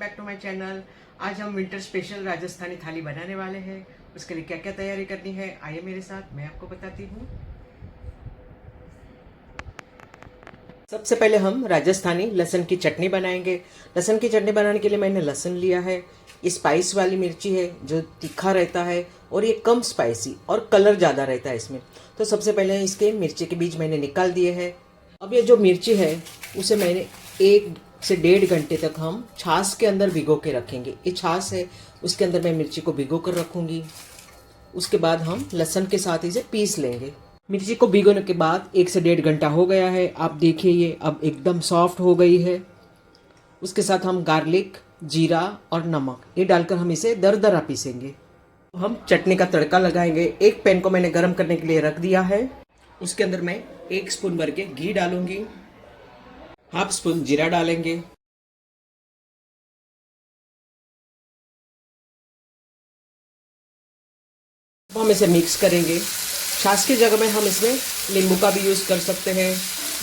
Back to my channel. आज हम winter special Rajasthani थाली बनाने वाले हैं। उसके लिए क्या क्या तैयारी करनी है आइए मेरे साथ, मैं आपको बताती हूँ। सबसे पहले हम राजस्थानी लहसुन की चटनी बनाएंगे। लहसुन की चटनी बनाने के लिए मैंने लहसुन लिया है। ये स्पाइस वाली मिर्ची है जो तीखा रहता है और ये कम स्पाइसी और कलर ज़्यादा रहता है इसमें। तो सबसे पहले इसके मिर्ची के बीज मैंने निकाल दिए हैं। अब ये जो मिर्ची है उसे मैंने 1 से 1.5 घंटे तक हम छाछ के अंदर भिगो के रखेंगे। ये छाछ है उसके अंदर मैं मिर्ची को भिगो कर रखूँगी। उसके बाद हम लहसुन के साथ इसे पीस लेंगे। मिर्ची को भिगोने के बाद 1 से 1.5 घंटा हो गया है। आप देखिए ये अब एकदम सॉफ्ट हो गई है। उसके साथ हम गार्लिक, जीरा और नमक ये डालकर हम इसे दरदरा पीसेंगे। हम चटनी का तड़का लगाएंगे। एक पैन को मैंने गर्म करने के लिए रख दिया है। उसके अंदर मैं 1 स्पून भर के घी डालूंगी, हाफ स्पून जीरा डालेंगे। अब हम इसे मिक्स करेंगे। छाछ की जगह में हम इसमें नींबू का भी यूज़ कर सकते हैं।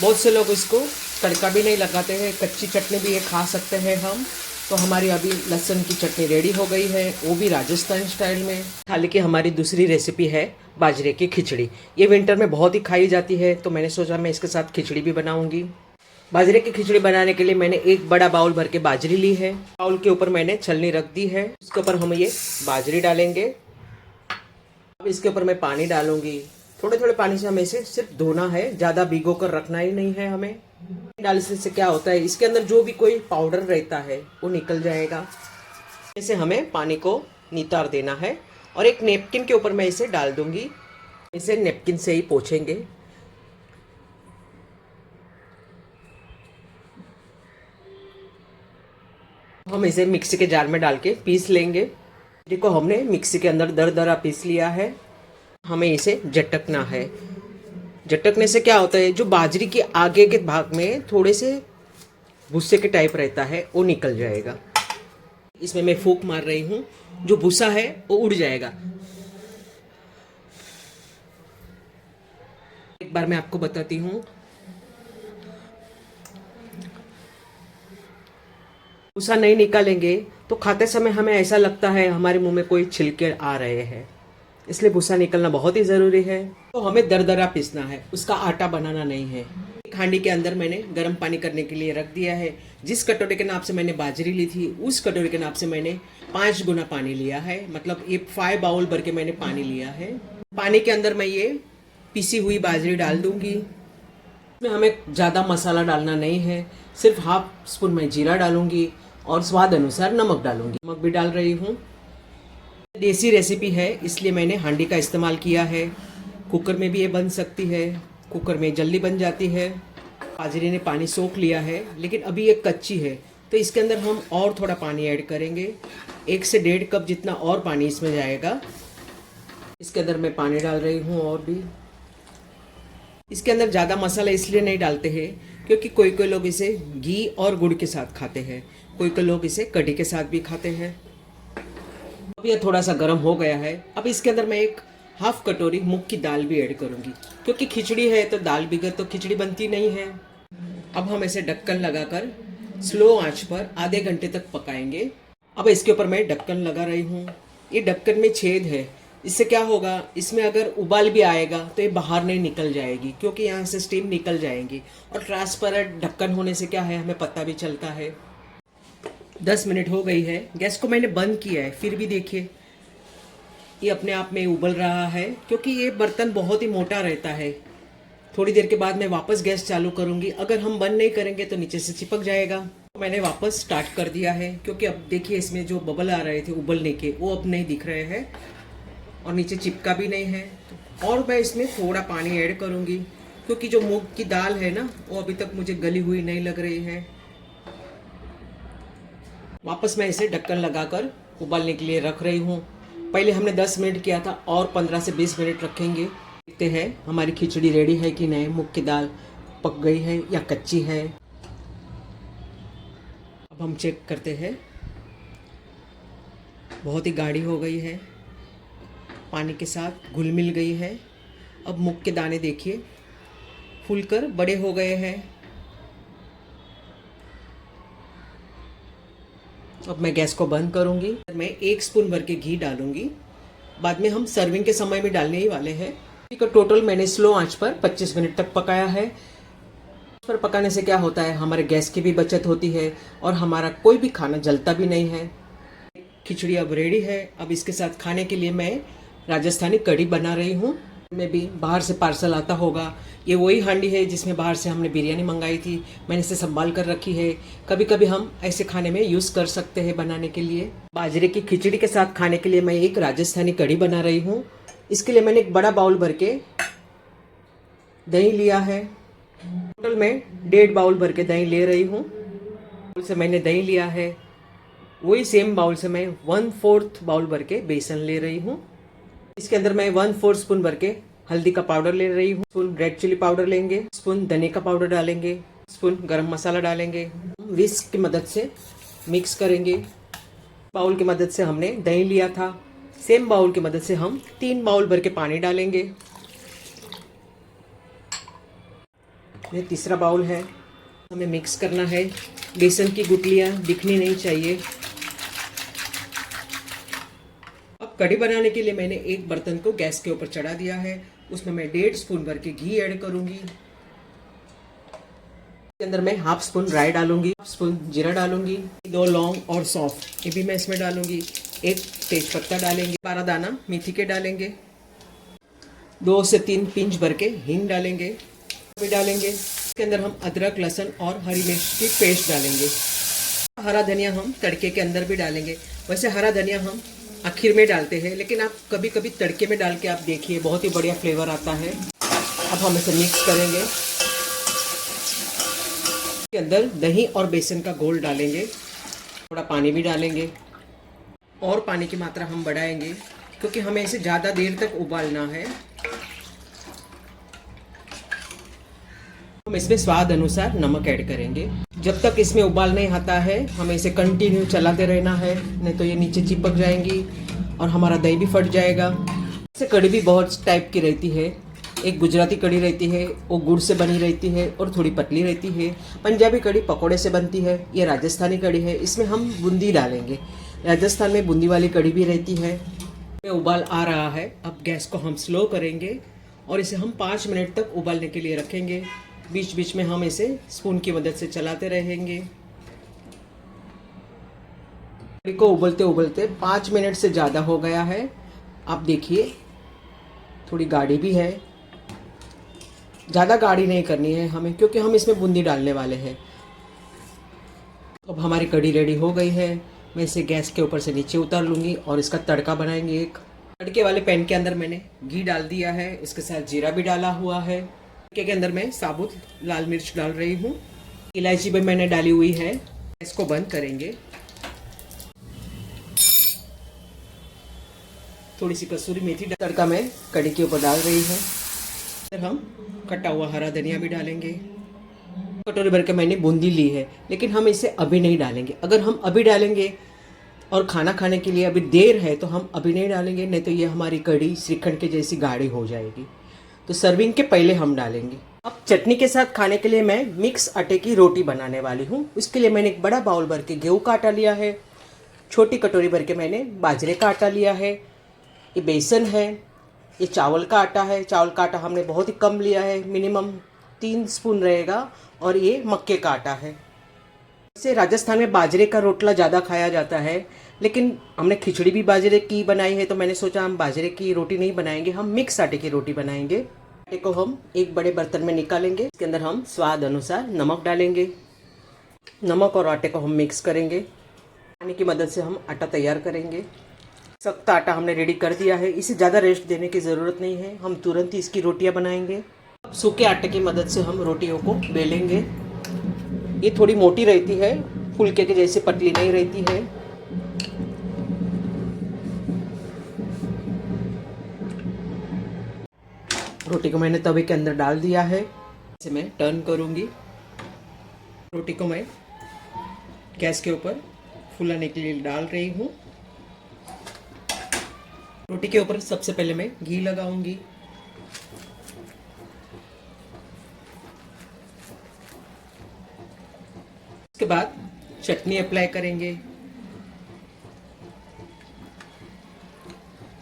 बहुत से लोग इसको तड़का भी नहीं लगाते हैं, कच्ची चटनी भी ये खा सकते हैं हम। तो हमारी अभी लहसुन की चटनी रेडी हो गई है, वो भी राजस्थान स्टाइल में। थाली की हमारी दूसरी रेसिपी है बाजरे की खिचड़ी। ये विंटर में बहुत ही खाई जाती है, तो मैंने सोचा मैं इसके साथ खिचड़ी भी बनाऊंगी। बाजरे की खिचड़ी बनाने के लिए मैंने एक बड़ा बाउल भर के बाजरी ली है। बाउल के ऊपर मैंने छलनी रख दी है। उसके ऊपर हम ये बाजरी डालेंगे। अब इसके ऊपर मैं पानी डालूंगी। थोड़े थोड़े पानी से हमें इसे सिर्फ धोना है, ज़्यादा भिगो कर रखना ही नहीं है हमें। डालने से क्या होता है, इसके अंदर जो भी कोई पाउडर रहता है वो निकल जाएगा। इसे हमें पानी को नितार देना है और एक नेपकिन के ऊपर मैं इसे डाल दूंगी। इसे नेपकिन से ही पोंछेंगे। हम इसे मिक्सी के जार में डाल के पीस लेंगे। देखो हमने मिक्सी के अंदर दरदरा पीस लिया है। हमें इसे झटकना है। झटकने से क्या होता है, जो बाजरी के आगे के भाग में थोड़े से भूसे के टाइप रहता है वो निकल जाएगा। इसमें मैं फूंक मार रही हूँ, जो भूसा है वो उड़ जाएगा। एक बार मैं आपको बताती हूँ। भूसा नहीं निकालेंगे तो खाते समय हमें ऐसा लगता है हमारे मुंह में कोई छिलके आ रहे हैं, इसलिए भूसा निकलना बहुत ही ज़रूरी है। तो हमें दरदरा पीसना है, उसका आटा बनाना नहीं है। एक हांडी के अंदर मैंने गर्म पानी करने के लिए रख दिया है। जिस कटोरे के नाप से मैंने बाजरी ली थी उस कटोरे के नाप से मैंने 5 गुना पानी लिया है। मतलब ये 5 बाउल भर के मैंने पानी लिया है। पानी के अंदर मैं ये पीसी हुई बाजरी डाल दूंगी। इसमें हमें ज़्यादा मसाला डालना नहीं है, सिर्फ हाफ स्पून मैं जीरा डालूंगी और स्वाद अनुसार नमक डालूंगी। नमक भी डाल रही हूँ। देसी रेसिपी है इसलिए मैंने हांडी का इस्तेमाल किया है। कुकर में भी ये बन सकती है, कुकर में जल्दी बन जाती है। बाजरे ने पानी सोख लिया है लेकिन अभी ये कच्ची है, तो इसके अंदर हम और थोड़ा पानी ऐड करेंगे। 1 से 1.5 कप जितना और पानी इसमें जाएगा। इसके अंदर मैं पानी डाल रही हूँ और भी। इसके अंदर ज़्यादा मसाला इसलिए नहीं डालते हैं क्योंकि कोई कोई लोग इसे घी और गुड़ के साथ खाते हैं, कोई कोई लोग इसे कढ़ी के साथ भी खाते हैं। अब ये थोड़ा सा गर्म हो गया है। अब इसके अंदर मैं एक हाफ कटोरी मूंग की दाल भी ऐड करूंगी, क्योंकि खिचड़ी है तो दाल बगैर तो खिचड़ी बनती नहीं है। अब हम इसे ढक्कन लगाकर स्लो आंच पर आधे घंटे तक पकाएंगे। अब इसके ऊपर मैं ढक्कन लगा रही हूँ। ये ढक्कन में छेद है, इससे क्या होगा, इसमें अगर उबाल भी आएगा तो ये बाहर नहीं निकल जाएगी, क्योंकि यहाँ से स्टीम निकल जाएगी। और ट्रांसपेरेंट ढक्कन होने से क्या है, हमें पता भी चलता है। 10 मिनट हो गई है, गैस को मैंने बंद किया है, फिर भी देखिए ये अपने आप में उबल रहा है, क्योंकि ये बर्तन बहुत ही मोटा रहता है। थोड़ी देर के बाद मैं वापस गैस चालू करूंगी। अगर हम बंद नहीं करेंगे तो नीचे से चिपक जाएगा। तो मैंने वापस स्टार्ट कर दिया है, क्योंकि अब देखिए इसमें जो बबल आ रहे थे उबलने के वो अब नहीं दिख रहे हैं और नीचे चिपका भी नहीं है। और मैं इसमें थोड़ा पानी ऐड करूंगी, क्योंकि जो मूंग की दाल है ना वो अभी तक मुझे गली हुई नहीं लग रही है। वापस मैं इसे ढक्कन लगाकर उबालने के लिए रख रही हूँ। पहले हमने 10 मिनट किया था और 15 से 20 मिनट रखेंगे। देखते हैं हमारी खिचड़ी रेडी है कि नहीं, मूंग की दाल पक गई है या कच्ची है। अब हम चेक करते हैं। बहुत ही गाढ़ी हो गई है, पानी के साथ घुल मिल गई है। अब मूंग के दाने देखिए फूलकर बड़े हो गए हैं। अब मैं गैस को बंद करूंगी। मैं 1 स्पून भर के घी डालूंगी, बाद में हम सर्विंग के समय में डालने ही वाले हैं। टोटल मैंने स्लो आंच पर 25 मिनट तक पकाया है। पर पकाने से क्या होता है, हमारे गैस की भी बचत होती है और हमारा कोई भी खाना जलता भी नहीं है। खिचड़ी अब रेडी है। अब इसके साथ खाने के लिए मैं राजस्थानी कढ़ी बना रही हूँ। में भी बाहर से पार्सल आता होगा। ये वही हांडी है जिसमें बाहर से हमने बिरयानी मंगाई थी। मैंने इसे संभाल कर रखी है, कभी कभी हम ऐसे खाने में यूज़ कर सकते हैं बनाने के लिए। बाजरे की खिचड़ी के साथ खाने के लिए मैं एक राजस्थानी कढ़ी बना रही हूँ। इसके लिए मैंने एक बड़ा बाउल भर के दही लिया है। टोटल मैं 1.5 बाउल भर के दही ले रही हूँ। बाउल से मैंने दही लिया है, वही सेम बाउल से मैं 1/4 बाउल भर के बेसन ले रही हूँ। इसके अंदर मैं 1/4 स्पून भर के हल्दी का पाउडर ले रही हूँ। स्पून रेड चिली पाउडर लेंगे, स्पून धनिया का पाउडर डालेंगे, स्पून गरम मसाला डालेंगे। विस्क की मदद से मिक्स करेंगे। बाउल की मदद से हमने दही लिया था, सेम बाउल की मदद से हम 3 बाउल भर के पानी डालेंगे। ये तीसरा बाउल है, हमें मिक्स करना है। बेसन की गुठलियाँ दिखनी नहीं चाहिए। अब कढ़ी बनाने के लिए मैंने एक बर्तन को गैस के ऊपर चढ़ा दिया है। उसमें मैं 1.5 स्पून भर के घी ऐड करूंगी। इसके अंदर मैं 1/2 स्पून राई डालूंगी, 1/2 स्पून जीरा डालूंगी, 2 लौंग और सौंफ ये भी मैं इसमें डालूंगी। 1 तेज पत्ता डालेंगे, 12 दाना मेथी के डालेंगे, 2 से 3 पिंच भर के हींग डालेंगे भी डालेंगे। इसके अंदर हम अदरक, लहसुन और हरी मिर्च की पेस्ट डालेंगे। हरा धनिया हम तड़के के अंदर भी डालेंगे। वैसे हरा धनिया हम आखिर में डालते हैं, लेकिन आप कभी कभी तड़के में डाल के आप देखिए, बहुत ही बढ़िया फ्लेवर आता है। अब हम इसे मिक्स करेंगे। इसके अंदर दही और बेसन का घोल डालेंगे, थोड़ा पानी भी डालेंगे और पानी की मात्रा हम बढ़ाएंगे क्योंकि हमें इसे ज़्यादा देर तक उबालना है। हम इसमें स्वाद अनुसार नमक ऐड करेंगे। जब तक इसमें उबाल नहीं आता है हमें इसे कंटिन्यू चलाते रहना है, नहीं तो ये नीचे चिपक जाएंगी और हमारा दही भी फट जाएगा। इससे कढ़ी भी बहुत टाइप की रहती है। एक गुजराती कढ़ी रहती है, वो गुड़ से बनी रहती है और थोड़ी पतली रहती है। पंजाबी कढ़ी पकोड़े से बनती है। ये राजस्थानी कढ़ी है, इसमें हम बूंदी डालेंगे। राजस्थान में बूंदी वाली कढ़ी भी रहती है। उबाल आ रहा है, अब गैस को हम स्लो करेंगे और इसे हम 5 मिनट तक उबालने के लिए रखेंगे। बीच बीच में हम इसे स्पून की मदद से चलाते रहेंगे। कढ़ी को उबलते उबलते 5 मिनट से ज़्यादा हो गया है। आप देखिए थोड़ी गाढ़ी भी है, ज़्यादा गाढ़ी नहीं करनी है हमें क्योंकि हम इसमें बूंदी डालने वाले हैं। अब हमारी कढ़ी रेडी हो गई है। मैं इसे गैस के ऊपर से नीचे उतार लूँगी और इसका तड़का बनाएंगे। एक तड़के वाले पैन के अंदर मैंने घी डाल दिया है, इसके साथ जीरा भी डाला हुआ है। तड़के के अंदर मैं साबुत लाल मिर्च डाल रही हूँ, इलायची भी मैंने डाली हुई है। इसको बंद करेंगे। थोड़ी सी कसूरी मेथी तड़का मैं कढ़ी के ऊपर डाल रही हूँ। फिर हम कटा हुआ हरा धनिया भी डालेंगे। कटोरी भर के मैंने बूंदी ली है, लेकिन हम इसे अभी नहीं डालेंगे। अगर हम अभी डालेंगे और खाना खाने के लिए अभी देर है तो हम अभी नहीं डालेंगे, नहीं तो ये हमारी कढ़ी श्रीखंड के जैसी गाढ़ी हो जाएगी। तो सर्विंग के पहले हम डालेंगे। अब चटनी के साथ खाने के लिए मैं मिक्स आटे की रोटी बनाने वाली हूँ। उसके लिए मैंने एक बड़ा बाउल भर के गेहूँ का आटा लिया है, छोटी कटोरी भर के मैंने बाजरे का आटा लिया है, ये बेसन है, ये चावल का आटा है। चावल का आटा हमने बहुत ही कम लिया है, मिनिमम 3 स्पून रहेगा। और ये मक्के का आटा है। वैसे राजस्थान में बाजरे का रोटला ज़्यादा खाया जाता है, लेकिन हमने खिचड़ी भी बाजरे की बनाई है तो मैंने सोचा हम बाजरे की रोटी नहीं बनाएंगे, हम मिक्स आटे की रोटी बनाएंगे। आटे को हम एक बड़े बर्तन में निकालेंगे। इसके अंदर हम स्वाद अनुसार नमक डालेंगे। नमक और आटे को हम मिक्स करेंगे। पानी की मदद से हम आटा तैयार करेंगे। सख्त आटा हमने रेडी कर दिया है, इसे ज़्यादा रेस्ट देने की ज़रूरत नहीं है, हम तुरंत ही इसकी रोटियां बनाएंगे। सूखे आटे की मदद से हम रोटियों को बेलेंगे। ये थोड़ी मोटी रहती है, फुलके के जैसे पतली नहीं रहती है। रोटी को मैंने तवे के अंदर डाल दिया है, इसे मैं टर्न करूंगी। रोटी को मैं गैस के ऊपर फुलाने के लिए डाल रही हूँ। रोटी के ऊपर सबसे पहले मैं घी लगाऊंगी। उसके बाद चटनी अप्लाई करेंगे।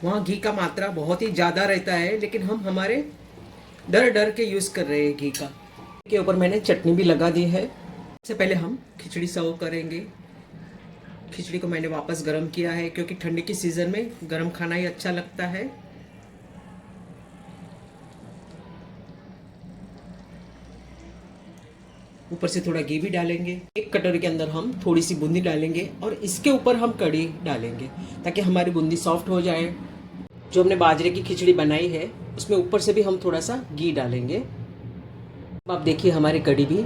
वहाँ घी का मात्रा बहुत ही ज़्यादा रहता है, लेकिन हम हमारे डर डर के यूज़ कर रहे हैं घी का। के ऊपर मैंने चटनी भी लगा दी है। इससे पहले हम खिचड़ी सर्व करेंगे। खिचड़ी को मैंने वापस गर्म किया है, क्योंकि ठंडी की सीज़न में गर्म खाना ही अच्छा लगता है। ऊपर से थोड़ा घी भी डालेंगे। एक कटोरी के अंदर हम थोड़ी सी बूंदी डालेंगे और इसके ऊपर हम कड़ी डालेंगे, ताकि हमारी बूंदी सॉफ्ट हो जाए। जो हमने बाजरे की खिचड़ी बनाई है उसमें ऊपर से भी हम थोड़ा सा घी डालेंगे। अब आप देखिए हमारी कड़ी भी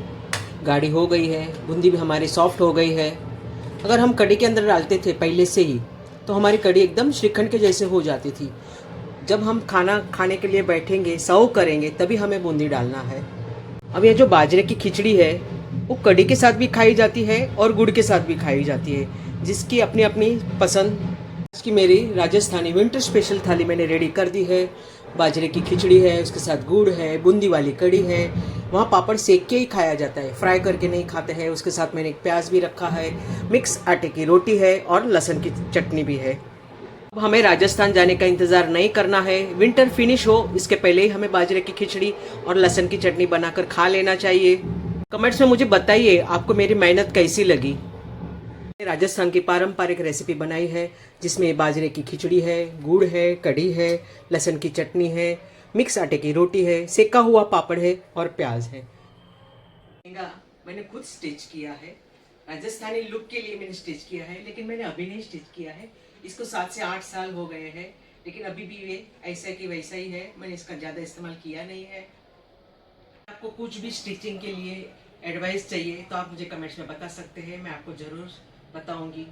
गाढ़ी हो गई है, बूंदी भी हमारी सॉफ्ट हो गई है। अगर हम कड़ी के अंदर डालते थे पहले से ही तो हमारी कड़ी एकदम श्रीखंड के जैसे हो जाती थी। जब हम खाना खाने के लिए बैठेंगे, सर्व करेंगे, तभी हमें बूंदी डालना है। अब ये जो बाजरे की खिचड़ी है वो कड़ी के साथ भी खाई जाती है और गुड़ के साथ भी खाई जाती है, जिसकी अपनी अपनी पसंद। आज की मेरी राजस्थानी विंटर स्पेशल थाली मैंने रेडी कर दी है। बाजरे की खिचड़ी है, उसके साथ गुड़ है, बूंदी वाली कड़ी है। वहाँ पापड़ सेक के ही खाया जाता है, फ्राई करके नहीं खाते हैं। उसके साथ मैंने एक प्याज भी रखा है, मिक्स आटे की रोटी है और लहसुन की चटनी भी है। अब हमें राजस्थान जाने का इंतज़ार नहीं करना है। विंटर फिनिश हो इसके पहले ही हमें बाजरे की खिचड़ी और लहसुन की चटनी बनाकर खा लेना चाहिए। कमेंट्स में मुझे बताइए आपको मेरी मेहनत कैसी लगी। राजस्थान की पारंपरिक रेसिपी बनाई है, जिसमें बाजरे की खिचड़ी है, गुड़ है, कढ़ी है, लहसुन की चटनी है, मिक्स आटे की रोटी है, सेका हुआ पापड़ है और प्याज है। लहंगा मैंने खुद स्टिच किया है। राजस्थानी लुक के लिए मैंने स्टिच किया है, लेकिन मैंने अभी नहीं स्टिच किया है। इसको 7 से 8 साल हो गए हैं, लेकिन अभी भी ये ऐसा कि वैसा ही है। मैंने इसका ज़्यादा इस्तेमाल किया नहीं है। आपको कुछ भी स्टिचिंग के लिए एडवाइस चाहिए तो आप मुझे कमेंट्स में बता सकते हैं, मैं आपको ज़रूर बताऊंगी।